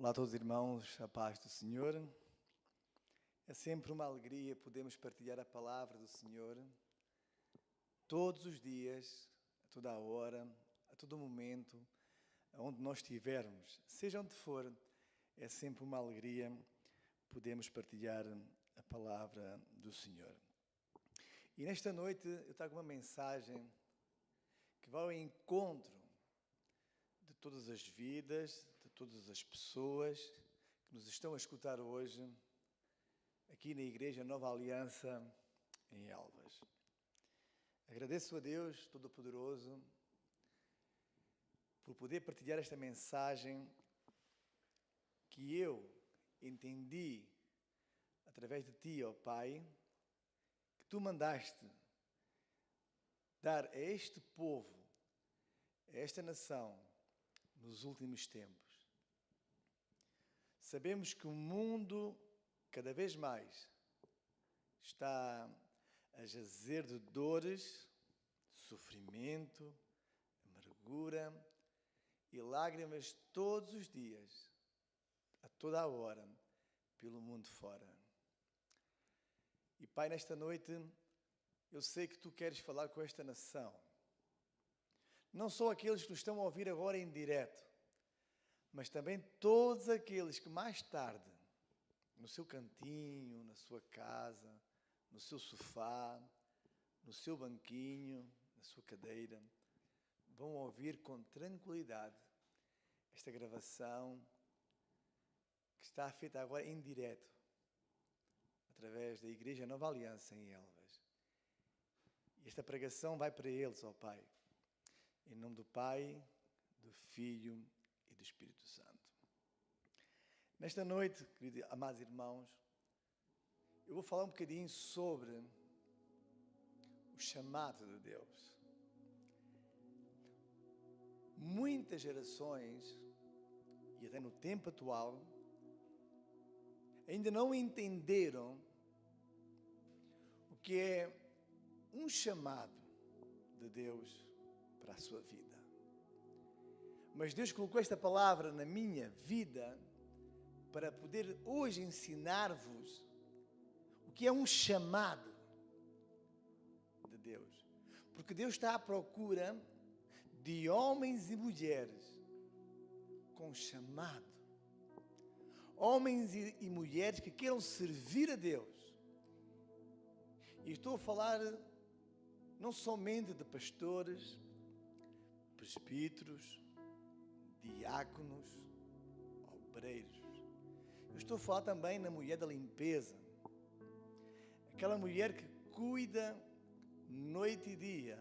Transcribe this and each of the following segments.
Olá a todos os irmãos, a paz do Senhor. É sempre uma alegria podermos partilhar a palavra do Senhor todos os dias, a toda a hora, a todo momento, aonde nós estivermos, seja onde for, é sempre uma alegria podermos partilhar a palavra do Senhor. E nesta noite eu trago uma mensagem que vai ao encontro de todas as vidas, de todas as pessoas que nos estão a escutar hoje, aqui na Igreja Nova Aliança, em Elvas. Agradeço a Deus Todo-Poderoso por poder partilhar esta mensagem que eu entendi através de Ti, ó Pai, que Tu mandaste dar a este povo, a esta nação, nos últimos tempos. Sabemos que o mundo, cada vez mais, está a jazer de dores, sofrimento, amargura e lágrimas todos os dias, a toda a hora, pelo mundo fora. E Pai, nesta noite, eu sei que Tu queres falar com esta nação. Não só aqueles que nos estão a ouvir agora em direto, mas também todos aqueles que mais tarde, no seu cantinho, na sua casa, no seu sofá, no seu banquinho, na sua cadeira, vão ouvir com tranquilidade esta gravação que está feita agora em direto, através da Igreja Nova Aliança em Elvas. E esta pregação vai para eles, ó Pai. Em nome do Pai, do Filho e do Espírito Santo. Nesta noite, queridos amados irmãos, eu vou falar um bocadinho sobre o chamado de Deus. Muitas gerações, e até no tempo atual, ainda não entenderam o que é um chamado de Deus para a sua vida. Mas Deus colocou esta palavra na minha vida para poder hoje ensinar-vos o que é um chamado de Deus. Porque Deus está à procura de homens e mulheres com chamado. Homens e mulheres que queiram servir a Deus. E estou a falar não somente de pastores, presbíteros, diáconos, obreiros. Eu estou a falar também na mulher da limpeza. Aquela mulher que cuida noite e dia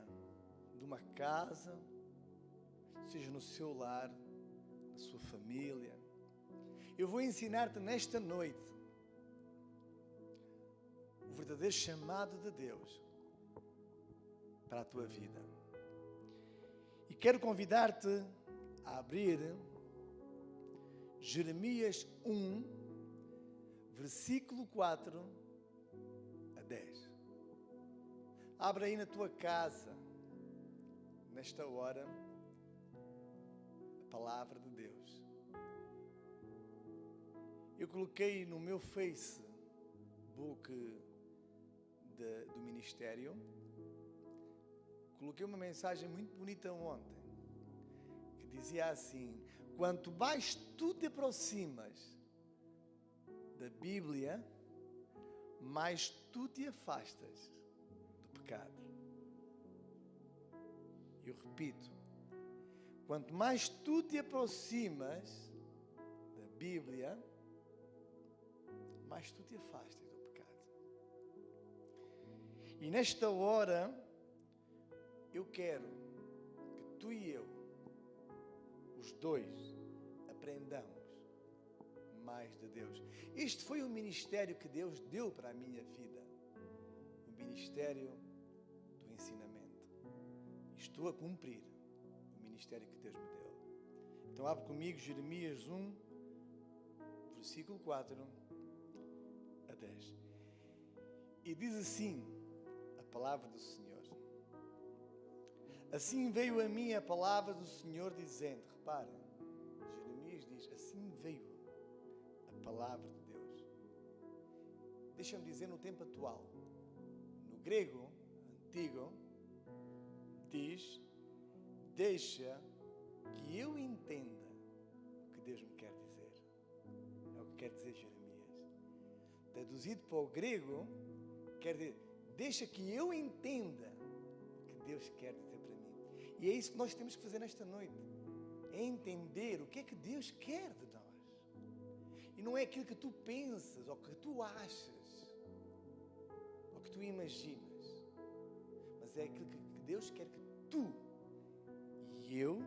de uma casa, seja no seu lar, na sua família. Eu vou ensinar-te nesta noite o verdadeiro chamado de Deus para a tua vida. E quero convidar-te a abrir Jeremias 1, versículo 4 a 10. Abre aí na tua casa, nesta hora, a palavra de Deus. Eu coloquei no meu Facebook do ministério, coloquei uma mensagem muito bonita ontem, que dizia assim: quanto mais tu te aproximas da Bíblia, mais tu te afastas do pecado. Eu repito, quanto mais tu te aproximas da Bíblia, mais tu te afastas do pecado. E nesta hora, eu quero que tu e eu, os dois, aprendamos mais de Deus. Este foi o ministério que Deus deu para a minha vida. O ministério do ensinamento. Estou a cumprir o ministério que Deus me deu. Então abre comigo Jeremias 1, versículo 4 a 10. E diz assim a palavra do Senhor: assim veio a mim a palavra do Senhor dizendo, repara, Jeremias diz, assim veio a palavra de Deus. Deixa-me dizer no tempo atual, no grego antigo, diz, deixa que eu entenda o que Deus me quer dizer. É o que quer dizer Jeremias. Traduzido para o grego, quer dizer, deixa que eu entenda o que Deus quer dizer para mim. E é isso que nós temos que fazer nesta noite. É entender o que é que Deus quer de nós. E não é aquilo que tu pensas, ou que tu achas, ou que tu imaginas. Mas é aquilo que Deus quer que tu e eu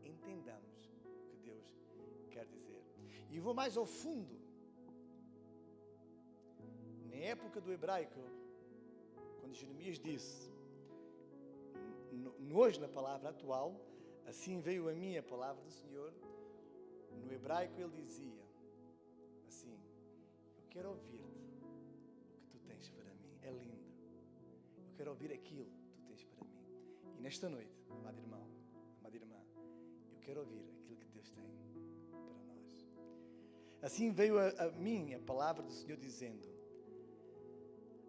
entendamos o que Deus quer dizer. E vou mais ao fundo. Na época do hebraico, quando Jeremias disse, hoje na palavra atual, assim veio a mim a palavra do Senhor, no hebraico ele dizia assim, eu quero ouvir-te o que tu tens para mim, é lindo, eu quero ouvir aquilo que tu tens para mim. E nesta noite, amado irmão, amada irmã, eu quero ouvir aquilo que Deus tem para nós. Assim veio a mim a palavra do Senhor dizendo,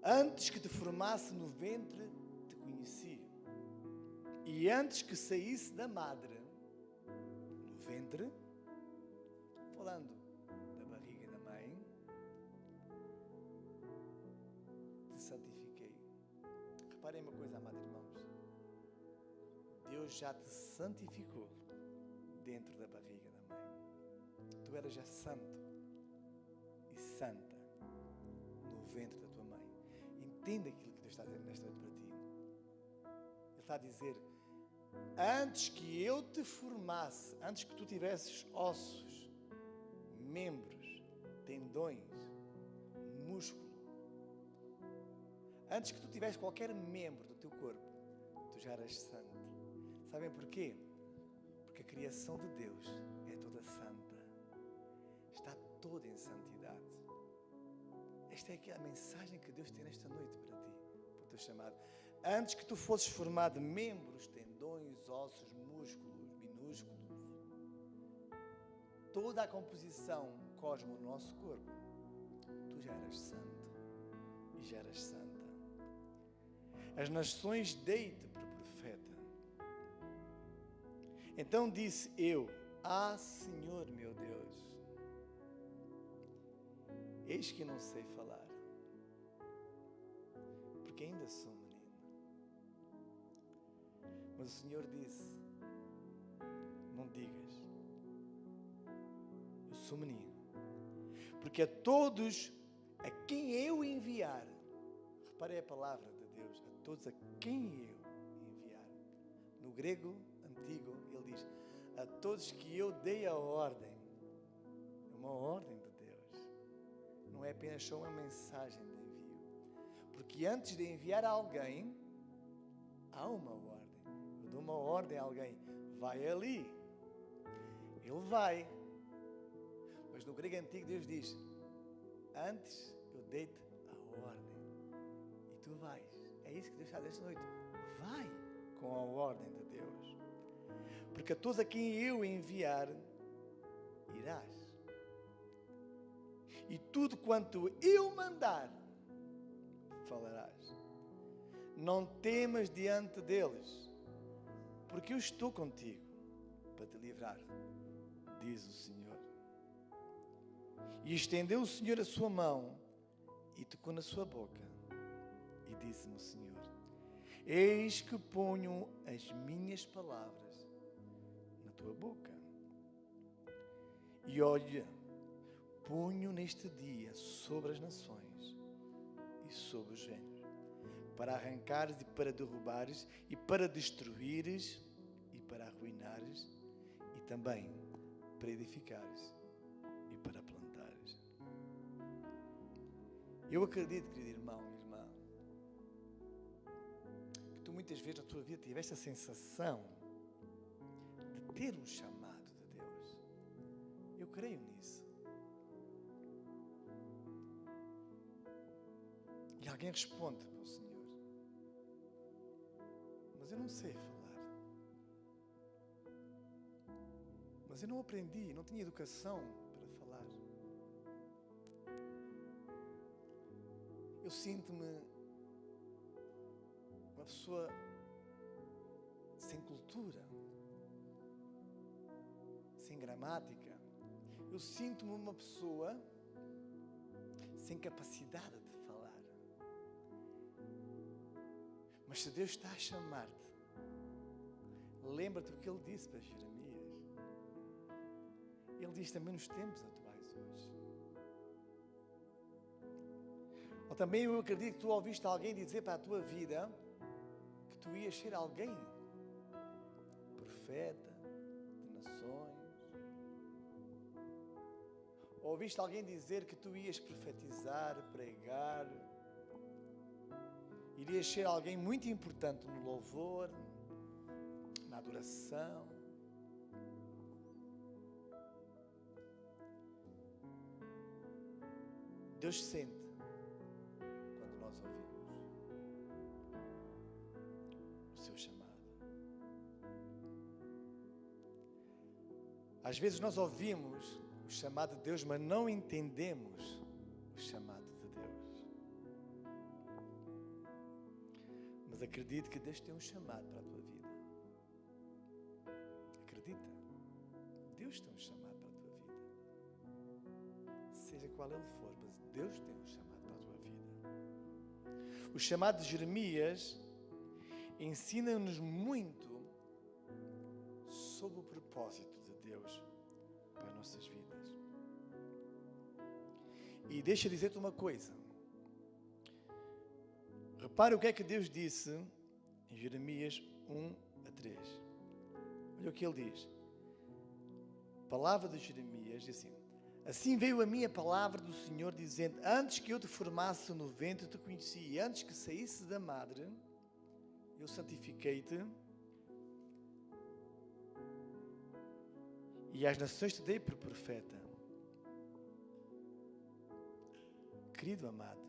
antes que te formasse no ventre, te conheci. E antes que saísse da madre, no ventre, falando da barriga da mãe, te santifiquei. Reparem uma coisa, amados irmãos. Deus já te santificou dentro da barriga da mãe. Tu eras já santo e santa no ventre da tua mãe. Entenda aquilo que Deus está a dizer nesta noite para ti. Ele está a dizer, antes que eu te formasse, antes que tu tivesses ossos, membros, tendões, músculo, antes que tu tivesses qualquer membro do teu corpo, tu já eras santo. Sabem porquê? Porque a criação de Deus é toda santa. Está toda em santidade. Esta é a mensagem que Deus tem nesta noite para ti, para o teu chamado. Antes que tu fosses formado de membros, tendões, ossos, músculos, minúsculos, toda a composição cosmo do nosso corpo, tu já eras santo e já eras santa. As nações dei-te por profeta. Então disse eu, Senhor meu Deus, eis que não sei falar, porque ainda sou menino. Mas o Senhor disse, não digas, eu sou menino, porque a todos a quem eu enviar, reparem a palavra de Deus, a todos a quem eu enviar. No grego antigo, ele diz, a todos que eu dei a ordem. É uma ordem de Deus. Não é apenas só uma mensagem de envio. Porque antes de enviar alguém, há uma ordem. Eu dou uma ordem a alguém, vai ali, Ele vai. Mas no grego antigo Deus diz: antes eu dei-te a ordem e tu vais. É isso que Deus faz esta noite. Vai com a ordem de Deus. Porque a todos a quem eu enviar, irás. E tudo quanto eu mandar, falarás. Não temas diante deles, porque eu estou contigo para te livrar, diz o Senhor. E estendeu o Senhor a sua mão e tocou na sua boca. E disse-me o Senhor: eis que ponho as minhas palavras na tua boca. E olha, ponho neste dia sobre as nações e sobre os reinos, para arrancares e para derrubares e para destruires e para arruinares e também para edificares e para plantares. Eu acredito, querido irmão e irmã, que tu muitas vezes na tua vida tiveste a sensação de ter um chamado de Deus. Eu creio nisso. E alguém responde para o Senhor: mas eu não sei falar. Mas eu não aprendi, não tinha educação para falar. Eu sinto-me uma pessoa sem cultura, sem gramática. Eu sinto-me uma pessoa sem capacidade de falar. Mas se Deus está a chamar-te, lembra-te do que Ele disse para Jeremias. Ele diz também nos tempos atuais hoje. Ou também eu acredito que tu ouviste alguém dizer para a tua vida que tu ias ser alguém, profeta de nações. Ou ouviste alguém dizer que tu ias profetizar, pregar, irias ser alguém muito importante no louvor, na adoração. Deus sente quando nós ouvimos o seu chamado. Às vezes nós ouvimos o chamado de Deus, mas não entendemos o chamado de Deus. Mas acredite que Deus tem um chamado para a tua vida. Acredita. Deus tem um chamado para a tua vida. Seja qual ele for, mas Deus tem um chamado para a tua vida. O chamado de Jeremias ensina-nos muito sobre o propósito de Deus para as nossas vidas. E deixa eu dizer-te uma coisa. Repare o que é que Deus disse em Jeremias 1-3. Olha o que ele diz. A palavra de Jeremias diz assim: assim veio a minha palavra do Senhor, dizendo: antes que eu te formasse no ventre, te conheci, e antes que saísse da madre, eu santifiquei-te, e às nações te dei por profeta. Querido amado,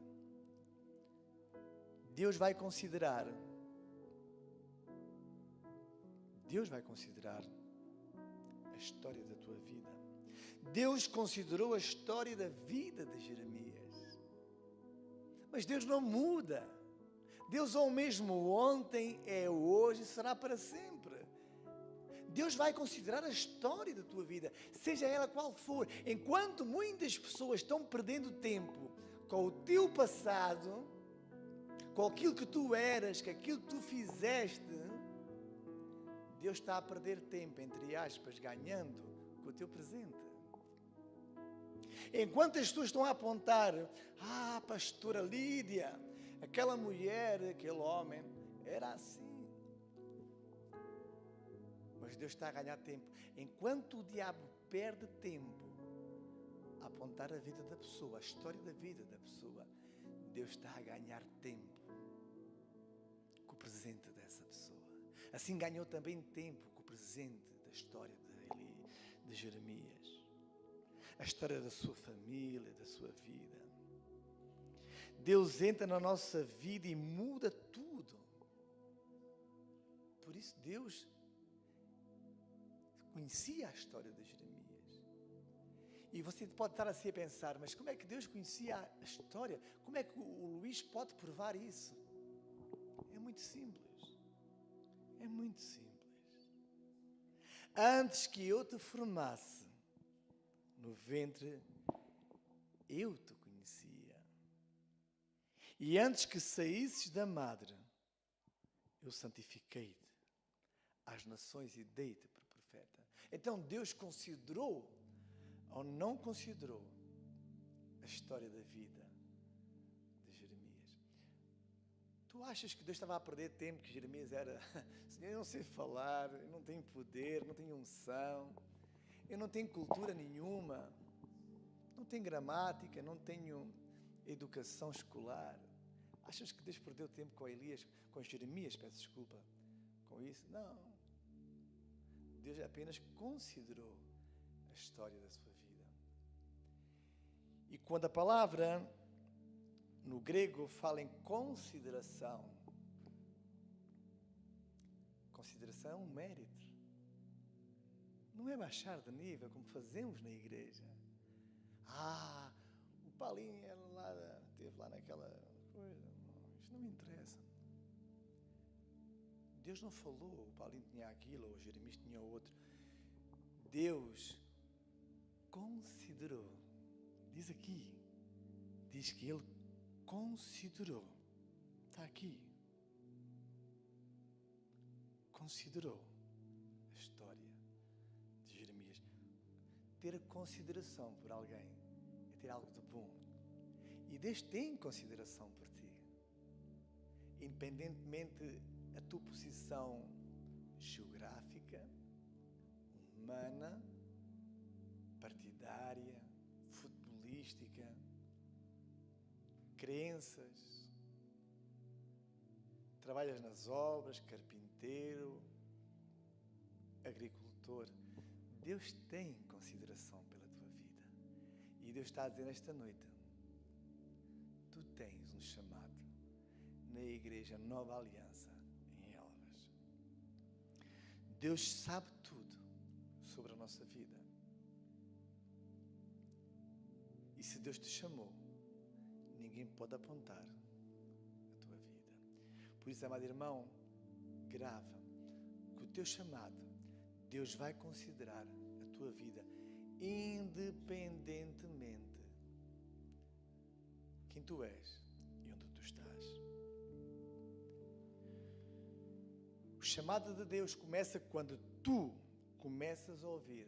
Deus vai considerar a história da tua vida. Deus considerou a história da vida de Jeremias. Mas Deus não muda. Deus é o mesmo ontem, é hoje e será para sempre. Deus vai considerar a história da tua vida, seja ela qual for. Enquanto muitas pessoas estão perdendo tempo com o teu passado, com aquilo que tu eras, com aquilo que tu fizeste, Deus está a perder tempo, entre aspas, ganhando com o teu presente. Enquanto as pessoas estão a apontar: ah, pastora Lídia, aquela mulher, aquele homem, era assim. Mas Deus está a ganhar tempo. Enquanto o diabo perde tempo a apontar a vida da pessoa, a história da vida da pessoa, Deus está a ganhar tempo com o presente dessa pessoa. Assim ganhou também tempo com o presente da história de Eli. de Jeremias. A história da sua família, da sua vida. Deus entra na nossa vida e muda tudo. Por isso Deus conhecia a história de Jeremias. E você pode estar assim a pensar, mas como é que Deus conhecia a história? Como é que o Luís pode provar isso? É muito simples. É muito simples. Antes que eu te formasse no ventre, eu te conhecia. E antes que saísses da madre, eu santifiquei-te às nações e dei-te por profeta. Então Deus considerou ou não considerou a história da vida de Jeremias? Tu achas que Deus estava a perder tempo, que Jeremias era, Senhor, eu não sei falar, eu não tenho poder, não tenho unção, eu não tenho cultura nenhuma, não tenho gramática, não tenho educação escolar. Achas que Deus perdeu tempo com Elias, com Jeremias, peço desculpa, com isso? Não. Deus apenas considerou a história da sua vida. E quando a palavra no grego fala em consideração, consideração é um mérito. Não é baixar de nível como fazemos na igreja. O Paulinho esteve lá naquela coisa. Isto não me interessa. Deus não falou, o Paulinho tinha aquilo, ou o Jeremias tinha outro. Deus considerou. Diz aqui, diz que ele considerou. Está aqui. Considerou a história de Jeremias. Ter consideração por alguém é ter algo de bom. E Deus tem consideração por ti. Independentemente da tua posição geográfica, humana, partidária, futebolística, crenças, trabalhas nas obras, carpinteiro, agricultor. Deus tem consideração pela tua vida. E Deus está a dizer esta noite, tu tens um chamado na Igreja Nova Aliança em Elvas. Deus sabe tudo sobre a nossa vida. E se Deus te chamou, ninguém pode apontar a tua vida. Por isso, amado irmão, grava que o teu chamado, Deus vai considerar a tua vida independentemente quem tu és e onde tu estás. O chamado de Deus começa quando tu começas a ouvir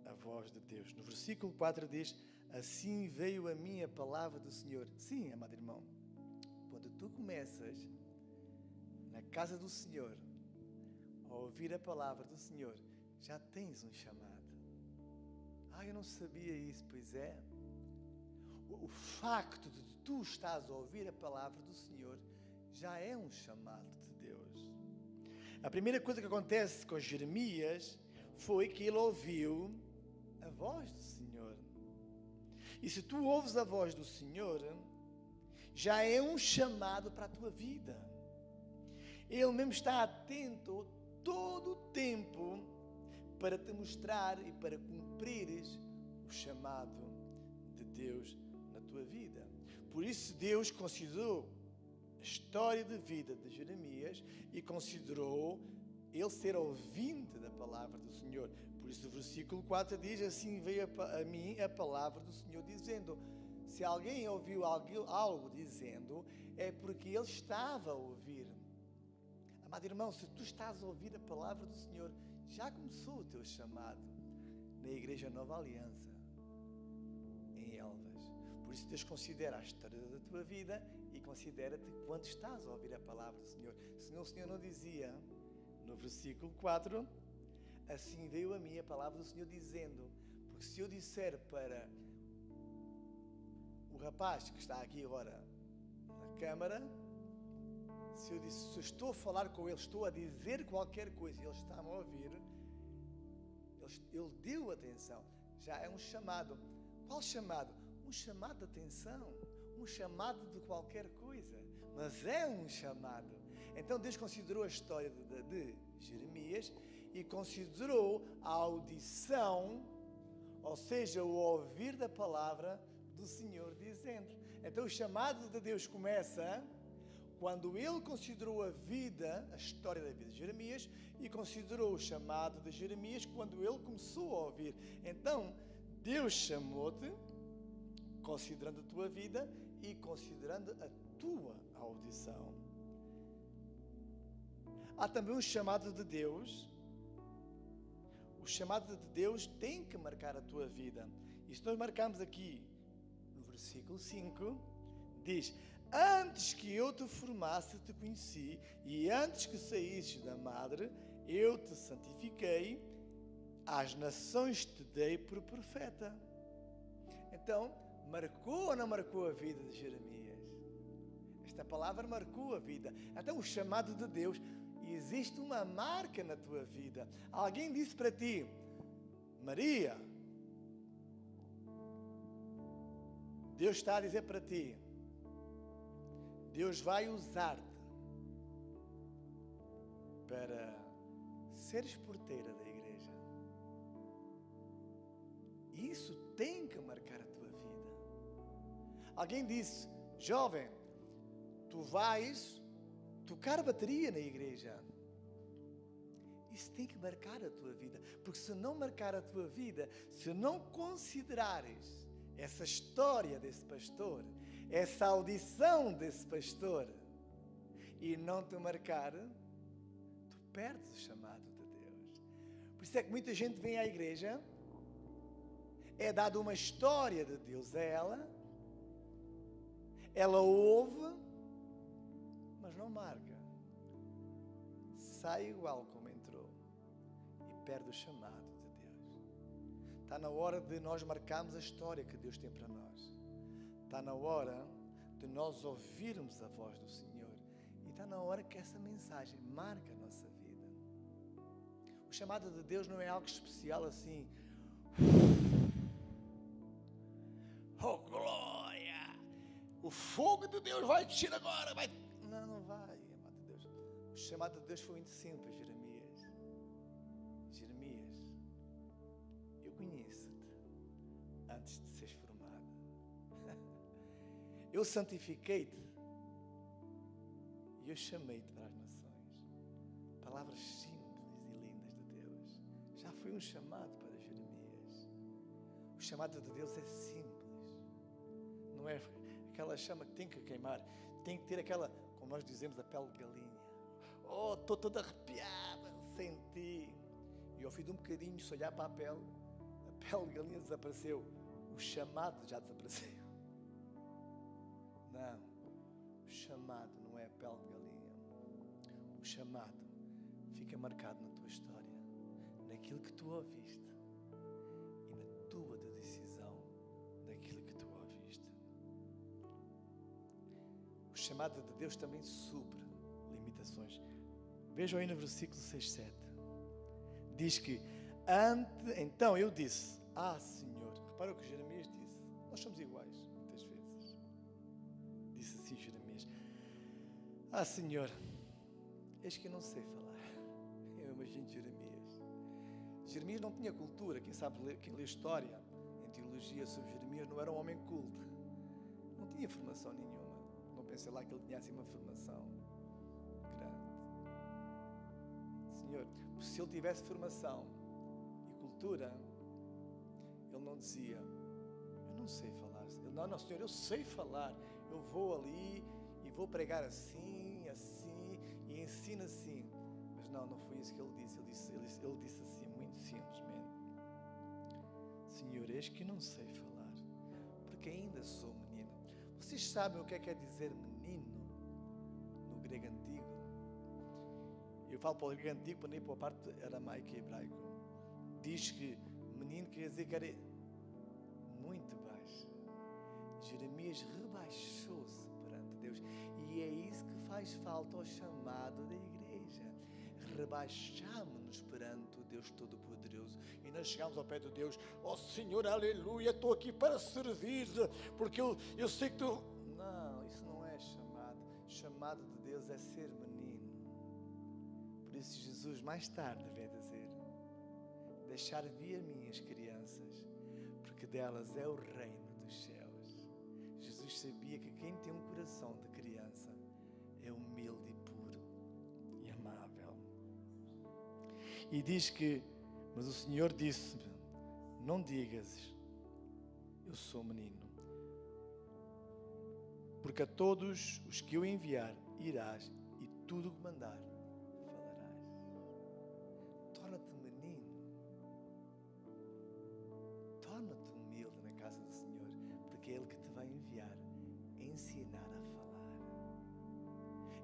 a voz de Deus. No versículo 4 diz: assim veio a mim a palavra do Senhor. Sim, amado irmão, quando tu começas na casa do Senhor a ouvir a palavra do Senhor, já tens um chamado. Eu não sabia isso. Pois é. O facto de tu estás a ouvir a palavra do Senhor já é um chamado de Deus. A primeira coisa que acontece com Jeremias foi que ele ouviu a voz do Senhor. E se tu ouves a voz do Senhor, já é um chamado para a tua vida. Ele mesmo está atento todo o tempo para te mostrar e para cumprires o chamado de Deus na tua vida. Por isso Deus considerou a história de vida de Jeremias e considerou ele ser ouvinte da palavra do Senhor. Por isso o versículo 4 diz: assim veio a mim a palavra do Senhor, dizendo. Se alguém ouviu algo dizendo, é porque ele estava a ouvir. Amado irmão, se tu estás a ouvir a palavra do Senhor, já começou o teu chamado na Igreja Nova Aliança em Elvas. Por isso Deus considera a história da tua vida e considera-te quando estás a ouvir a palavra do Senhor. Senão o Senhor não dizia, no versículo 4, assim veio a mim a palavra do Senhor dizendo. Porque se eu disser para o rapaz que está aqui agora na câmara, se eu estou a falar com ele, estou a dizer qualquer coisa e ele está-me a ouvir, Ele deu atenção. Já é um chamado. Qual chamado? Um chamado de atenção. Um chamado de qualquer coisa. Mas é um chamado. Então Deus considerou a história de Jeremias e considerou a audição, ou seja, o ouvir da palavra do Senhor dizendo. Então o chamado de Deus começa quando Ele considerou a história da vida de Jeremias, e considerou o chamado de Jeremias quando ele começou a ouvir. Então, Deus chamou-te, considerando a tua vida e considerando a tua audição. Há também um chamado de Deus. O chamado de Deus tem que marcar a tua vida. E se nós marcarmos aqui, no versículo 5, diz: antes que eu te formasse, te conheci, e antes que saísses da madre, eu te santifiquei, às nações te dei por profeta. Então, marcou ou não marcou a vida de Jeremias? Esta palavra marcou a vida. Então, o chamado de Deus, existe uma marca na tua vida. Alguém disse para ti: Maria, Deus está a dizer para ti, Deus vai usar-te para seres porteira da igreja. Isso tem que marcar a tua vida. Alguém disse: jovem, tu vais tocar bateria na igreja. Isso tem que marcar a tua vida. Porque se não marcar a tua vida, se não considerares essa história desse pastor, essa audição desse pastor, e não te marcar, tu perdes o chamado de Deus. Por isso é que muita gente vem à igreja, é dada uma história de Deus a ela ouve, mas não marca. Sai igual como entrou e perde o chamado de Deus. Está na hora de nós marcarmos a história que Deus tem para nós. Está na hora de nós ouvirmos a voz do Senhor. E está na hora que essa mensagem marque a nossa vida. O chamado de Deus não é algo especial assim. Oh, glória! O fogo de Deus vai descer agora. Não, não vai, amado Deus. O chamado de Deus foi muito simples, Jeremias. Jeremias, eu conheço-te antes de seres formado. Eu santifiquei-te e eu chamei-te para as nações. Palavras simples e lindas de Deus. Já foi um chamado para Jeremias. O chamado de Deus é simples. Não é aquela chama que tem que queimar. Tem que ter aquela, como nós dizemos, a pele de galinha. Oh, estou toda arrepiada, senti. E ao fim de um bocadinho, se olhar para a pele de galinha desapareceu. O chamado já desapareceu. Não, o chamado não é a pele de galinha. O chamado fica marcado na tua história, naquilo que tu ouviste e na tua decisão daquilo que tu ouviste. O chamado de Deus também supre limitações. Vejam aí no versículo 6-7. Diz que, então eu disse: Senhor, repara o que Jeremias disse. Nós somos iguais, muitas vezes. Disse assim Jeremias: Senhor, eis que eu não sei falar. Eu imagino Jeremias. Jeremias não tinha cultura. Quem sabe quem lê história em teologia sobre Jeremias não era um homem culto. Não tinha formação nenhuma. Não pensei lá que ele tinha assim uma formação grande. Senhor, se ele tivesse formação e cultura, ele não dizia: eu não sei falar. Não, Senhor, eu sei falar. Eu vou ali e vou pregar assim, assim, e ensino assim. Mas não foi isso que ele disse. Ele disse assim, muito simplesmente: Senhor, eis que não sei falar, porque ainda sou menino. Vocês sabem o que é dizer menino no grego antigo? Eu falo para o grego antigo para nem para a parte aramaica e hebraico. Diz que menino quer dizer que era muito baixo. Jeremias rebaixou-se perante Deus. E é isso que faz falta ao chamado da igreja. Rebaixamos-nos perante o Deus Todo-Poderoso e nós chegamos ao pé de Deus, ó Senhor, aleluia, estou aqui para servir, porque eu sei que Tu... Não, isso não é chamado. Chamado de Deus é ser menino. Por isso Jesus mais tarde veio dizer: deixar vir minhas crianças, porque delas é o reino dos céus. Jesus sabia que quem tem um coração de criança é humilde e puro e amável. E diz que, mas o Senhor disse-me: não digas, eu sou menino, porque a todos os que eu enviar irás, e tudo o que mandar falarás. Torna-te menino, torna-te humilde na casa do Senhor, porque é Ele que te vai enviar, ensinar a falar.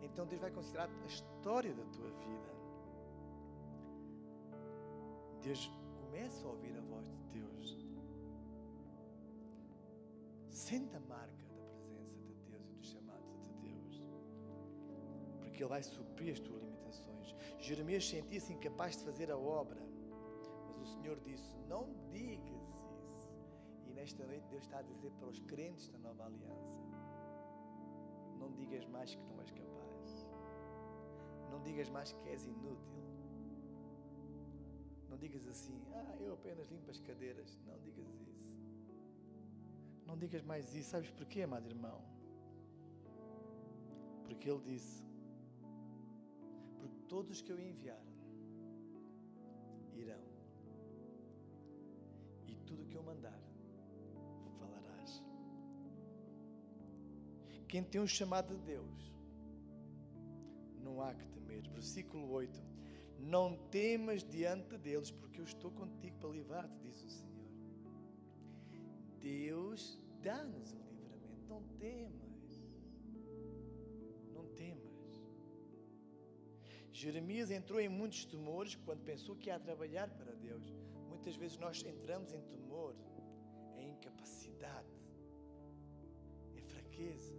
Então Deus vai considerar a história da tua vida. Deus começa a ouvir a voz de Deus. Sente a marca da presença de Deus e dos chamados de Deus, porque Ele vai suprir as tuas limitações. Jeremias sentia-se incapaz de fazer a obra, mas o Senhor disse: não digas isso. E nesta noite Deus está a dizer para os crentes da nova aliança: não digas mais que não és capaz. Não digas mais que és inútil. Não digas assim: eu apenas limpo as cadeiras. Não digas isso. Não digas mais isso. Sabes porquê, amado irmão? Porque Ele disse: porque todos os que eu enviar irão, e tudo o que eu mandar falarás. Quem tem um chamado de Deus, não há que temer. Versículo 8: não temas diante deles, porque eu estou contigo para livrar-te, diz o Senhor. Deus dá-nos o livramento. Não temas. Não temas. Jeremias entrou em muitos temores quando pensou que ia trabalhar para Deus. Muitas vezes nós entramos em temor, em incapacidade, em fraqueza,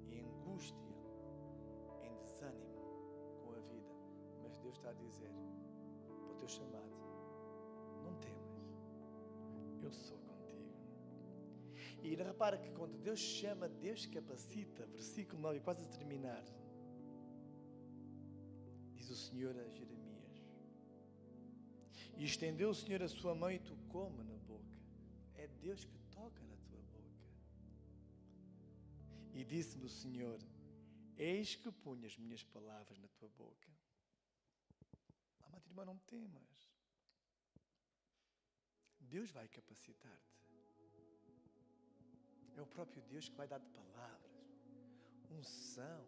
em angústia, em desânimo com a vida. Mas Deus está a dizer para o teu chamado: não temas, eu sou contigo. E repara que quando Deus chama, Deus capacita. Versículo 9, quase a terminar. Diz o Senhor a Jeremias: e estendeu o Senhor a sua mão e tocou-me na boca. É Deus que toca na tua boca. E disse-me o Senhor: eis que ponho as minhas palavras na tua boca. Amado irmão, não temas. Deus vai capacitar-te. É o próprio Deus que vai dar-te palavras, unção,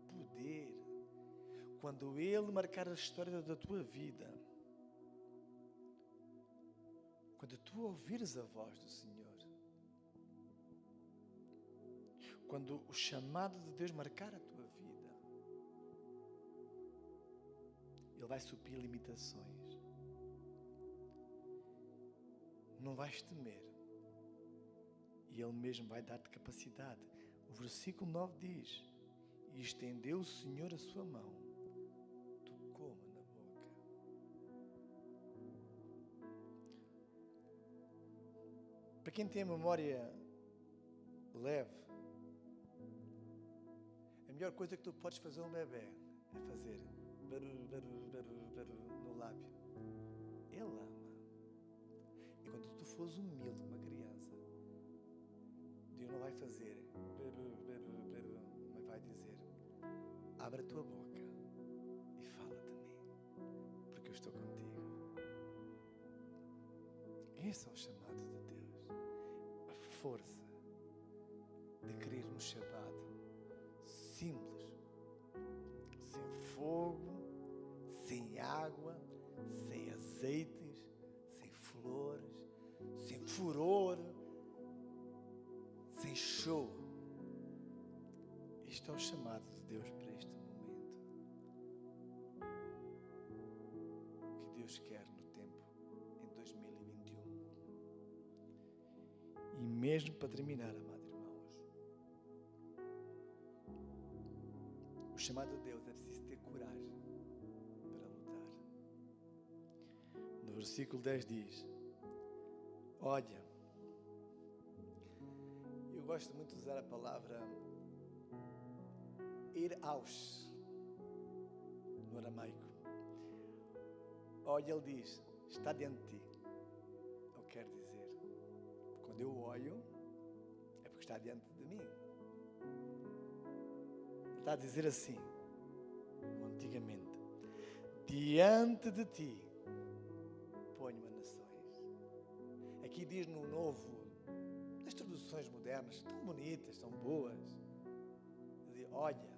poder. Quando Ele marcar a história da tua vida, quando tu ouvires a voz do Senhor, quando o chamado de Deus marcar a tua vida, Ele vai suprir limitações. Não vais temer. E Ele mesmo vai dar-te capacidade. O versículo 9 diz: e estendeu o Senhor a sua mão, tocou-me na boca. Para quem tem a memória leve, a melhor coisa que tu podes fazer a um bebê é fazer barulho, barulho, barulho, barulho no lábio. Ele ama. E quando tu fores humilde como uma criança, Deus não vai fazer barulho, barulho, barulho, mas vai dizer: abre a tua boca e fala de mim, porque eu estou contigo. Esse é o chamado de Deus. A força de crer no chamado simples, sem fogo, sem água, sem azeites, sem flores, sem furor, sem show. Isto é o chamado de Deus para este momento. Que Deus quer no tempo, em 2021. E mesmo para terminar, amados irmãos, o chamado de Deus é preciso ter coragem para lutar. No versículo 10 diz: olha, eu gosto muito de usar a palavra ir aos, no aramaico. Olha, ele diz, está diante de ti. Eu quero dizer, quando eu olho, é porque está diante de mim. Ele está a dizer assim, antigamente: diante de ti ponho as nações. Aqui diz no novo, nas traduções modernas, tão bonitas, tão boas, ele diz, olha,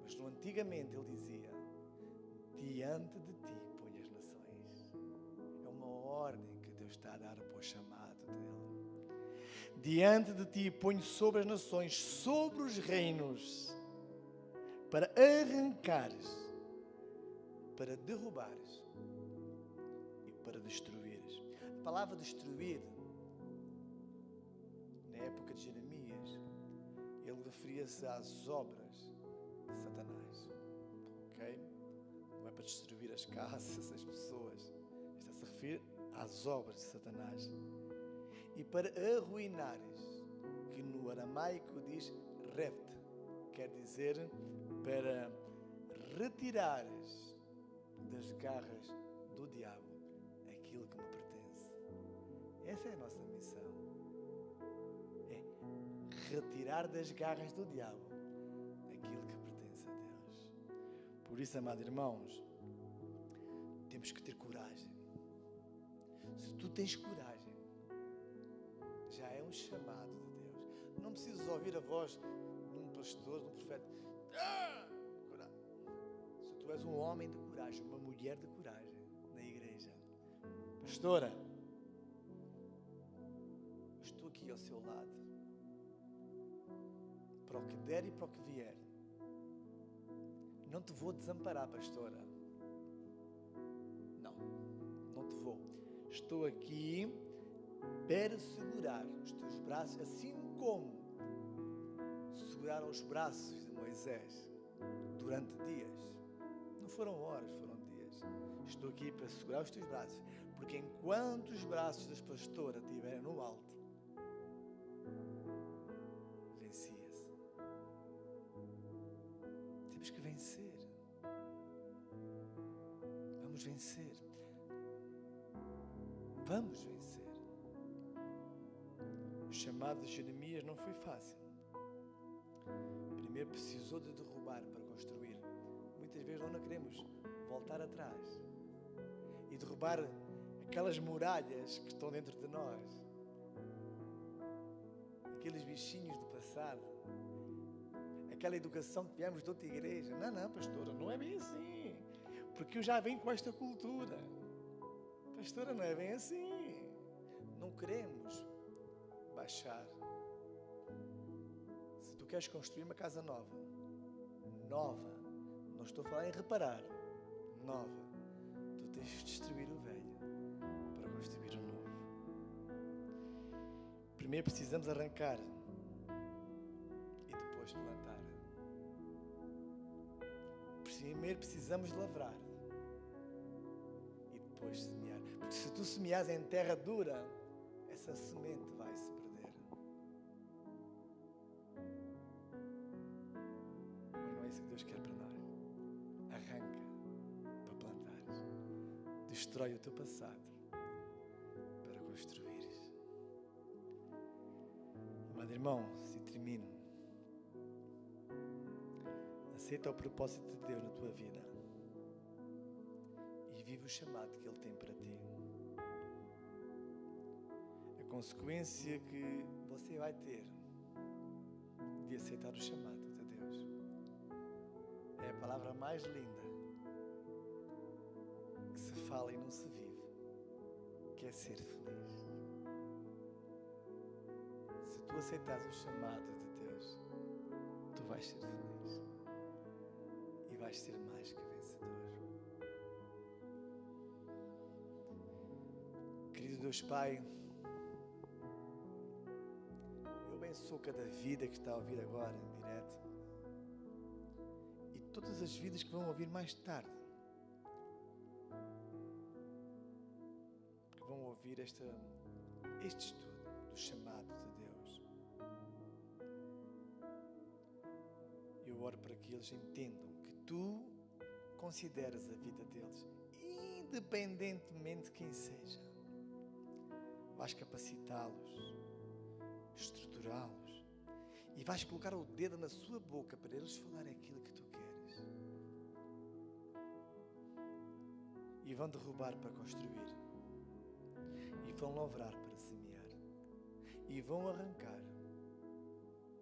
mas no antigamente ele dizia, diante de ti ponho as nações. É uma ordem que Deus está a dar para o chamado dele. Diante de ti ponho sobre as nações, sobre os reinos, para arrancares, para derrubares e para destruires. A palavra destruir, na época de Jeremias, ele referia-se às obras de Satanás. Ok? Não é para destruir as casas, as pessoas. Está-se a referir às obras de Satanás. E para arruinares, que no aramaico diz reft, quer dizer para retirares das garras do diabo aquilo que me pertence. Essa é a nossa missão. É retirar das garras do diabo aquilo que pertence a Deus. Por isso, amados irmãos, temos que ter coragem. Se tu tens coragem, já é um chamado de Deus. Não precisas ouvir a voz de um pastor, de um profeta. Se tu és um homem de coragem, uma mulher de coragem na igreja, pastora, estou aqui ao seu lado, para o que der e para o que vier. Não te vou desamparar, pastora. Não te vou. Estou aqui para segurar os teus braços, assim como seguraram os braços de Moisés durante dias. Não foram horas, foram dias. Estou aqui para segurar os teus braços, porque enquanto os braços da pastora estiverem no alto, vencia-se. Temos que vencer. Vamos vencer. Vamos vencer. O chamado de Jeremias não foi fácil. Primeiro precisou de derrubar para construir. Muitas vezes nós não queremos voltar atrás e derrubar aquelas muralhas que estão dentro de nós, aqueles bichinhos do passado, aquela educação que tivemos de outra igreja. Não, pastora, não é bem assim, porque eu já venho com esta cultura. Pastora, não é bem assim. Não queremos baixar. Se tu queres construir uma casa nova, não estou a falar em reparar, nova, tu tens de destruir o velho para construir o novo. Primeiro precisamos arrancar e depois plantar. Primeiro precisamos lavrar e depois semear. Porque se tu semeares em terra dura, essa semente vai se perder. Mas não é isso que Deus quer para nós. Arranca para plantares. Destrói o teu passado para construires. Amado irmão, se termino, aceita o propósito de Deus na tua vida e vive o chamado que Ele tem para ti. A consequência que você vai ter de aceitar o chamado de Deus é a palavra mais linda que se fala e não se vive, que é ser feliz. Se tu aceitares o chamado de Deus, tu vais ser feliz e vais ser mais que vencedor. Querido Deus Pai, eu abençoo cada vida que está a ouvir agora em direto e todas as vidas que vão ouvir mais tarde. ouvir este estudo do chamado de Deus. Eu oro para que eles entendam que tu consideras a vida deles, independentemente de quem seja. Vais capacitá-los, estruturá-los e vais colocar o dedo na sua boca para eles falarem aquilo que tu queres. E vão derrubar para construir. E vão lavrar para semear. E vão arrancar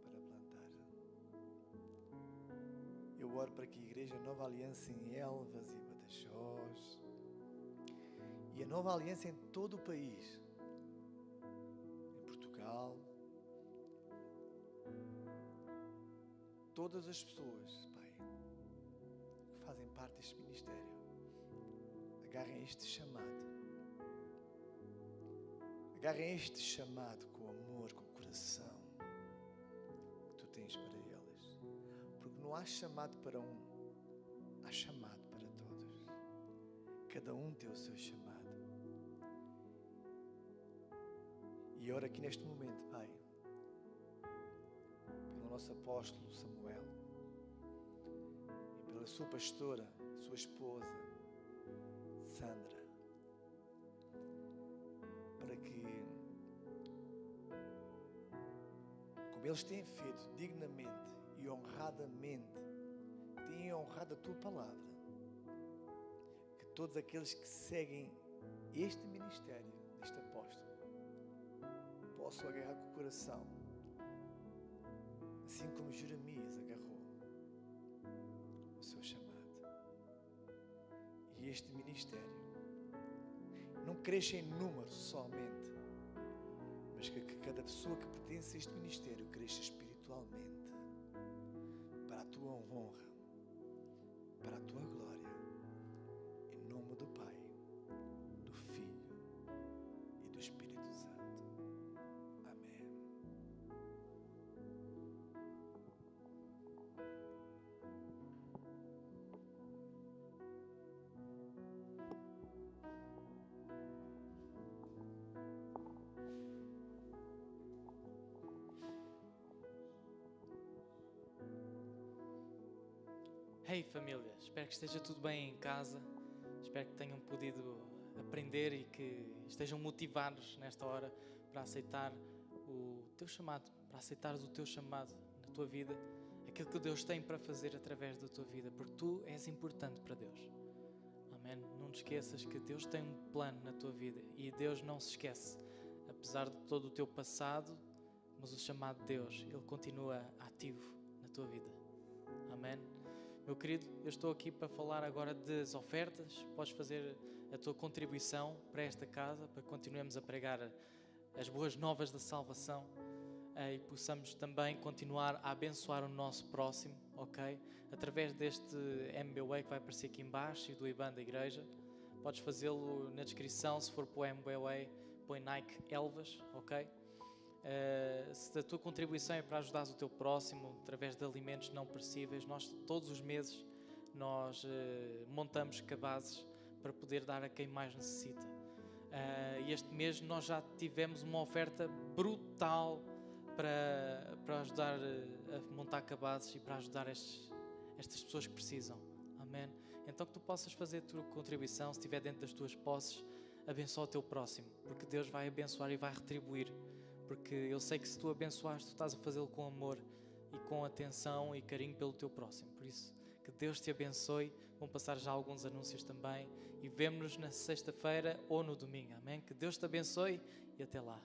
para plantar. Eu oro para que a Igreja Nova Aliança em Elvas e Badajoz e a Nova Aliança em todo o país, em Portugal, todas as pessoas, Pai, que fazem parte deste ministério, agarrem este chamado. Agarrem este chamado com amor, com coração que tu tens para eles. Porque não há chamado para um, há chamado para todos. Cada um tem o seu chamado. E oro aqui neste momento, Pai, pelo nosso apóstolo Samuel e pela sua pastora, sua esposa, Sandra, para que, como eles têm feito dignamente e honradamente, têm honrado a tua palavra, que todos aqueles que seguem este ministério deste apóstolo possam agarrar com o coração, assim como Jeremias agarrou o seu chamado. E este ministério não cresça em número somente, mas que cada pessoa que pertence a este ministério cresça espiritualmente para a tua honra, para a tua glória, em nome do Pai, do Filho e do Espírito Santo. Amém. Hey família, espero que esteja tudo bem em casa, espero que tenham podido aprender e que estejam motivados nesta hora para aceitar o teu chamado, para aceitares o teu chamado na tua vida, aquilo que Deus tem para fazer através da tua vida, porque tu és importante para Deus. Amém? Não te esqueças que Deus tem um plano na tua vida e Deus não se esquece, apesar de todo o teu passado, mas o chamado de Deus, Ele continua ativo na tua vida. Amém? Meu querido, eu estou aqui para falar agora das ofertas. Podes fazer a tua contribuição para esta casa, para que continuemos a pregar as boas novas da salvação e possamos também continuar a abençoar o nosso próximo, ok? Através deste MBWay que vai aparecer aqui em baixo e do IBAN da igreja. Podes fazê-lo na descrição, se for para o MBWay, põe Nike Elvas, ok? Se a tua contribuição é para ajudar o teu próximo através de alimentos não perecíveis, nós todos os meses montamos cabazes para poder dar a quem mais necessita. E este mês nós já tivemos uma oferta brutal para ajudar a montar cabazes e para ajudar estas pessoas que precisam. Amém? Então que tu possas fazer a tua contribuição, se estiver dentro das tuas posses, abençoa o teu próximo, porque Deus vai abençoar e vai retribuir. Porque eu sei que se tu abençoares, tu estás a fazê-lo com amor e com atenção e carinho pelo teu próximo. Por isso, que Deus te abençoe. Vão passar já alguns anúncios também. E vemo-nos na sexta-feira ou no domingo. Amém? Que Deus te abençoe e até lá.